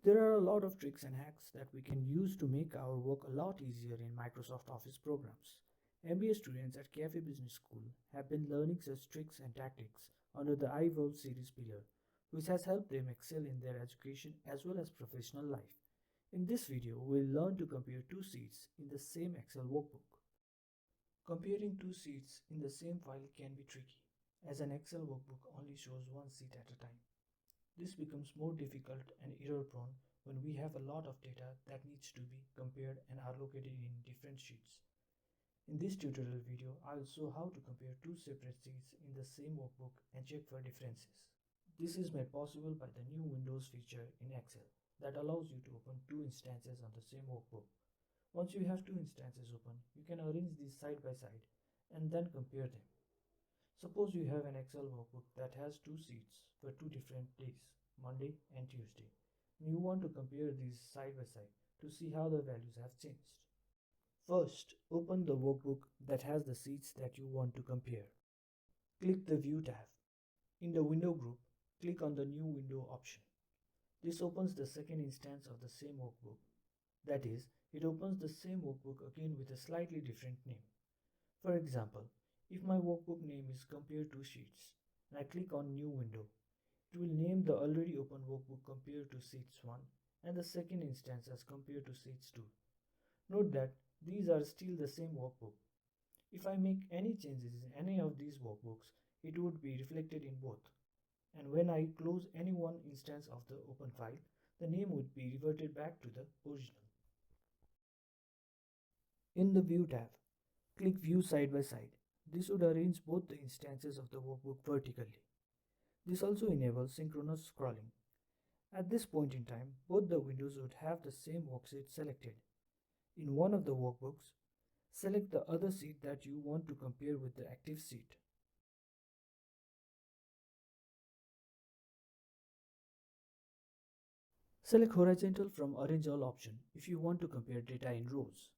There are a lot of tricks and hacks that we can use to make our work a lot easier in Microsoft Office programs. MBA students at Cafe Business School have been learning such tricks and tactics under the iWorld series pillar, which has helped them excel in their education as well as professional life. In this video, we'll learn to compare two sheets in the same Excel workbook. Comparing two sheets in the same file can be tricky, as an Excel workbook only shows one sheet at a time. This becomes more difficult and error prone when we have a lot of data that needs to be compared and are located in different sheets. In this tutorial video, I'll show how to compare two separate sheets in the same workbook and check for differences. This is made possible by the new Windows feature in Excel that allows you to open two instances on the same workbook. Once you have two instances open, you can arrange these side by side and then compare them. Suppose you have an Excel workbook that has two sheets for two different days, Monday and Tuesday, and you want to compare these side by side to see how the values have changed. First, open the workbook that has the sheets that you want to compare. Click the View tab. In the window group, click on the New Window option. This opens the second instance of the same workbook. That is, it opens the same workbook again with a slightly different name. For example, if my workbook name is Compare Two Sheets and I click on New Window, it will name the already open workbook Compare to Sheets 1 and the second instance as Compare to Sheets 2. Note that these are still the same workbook. If I make any changes in any of these workbooks, it would be reflected in both. And when I close any one instance of the open file, the name would be reverted back to the original. In the View tab, click View Side by Side. This would arrange both the instances of the workbook vertically. This also enables synchronous scrolling. At this point in time, both the windows would have the same worksheet selected. In one of the workbooks, select the other sheet that you want to compare with the active sheet. Select Horizontal from Arrange All option if you want to compare data in rows.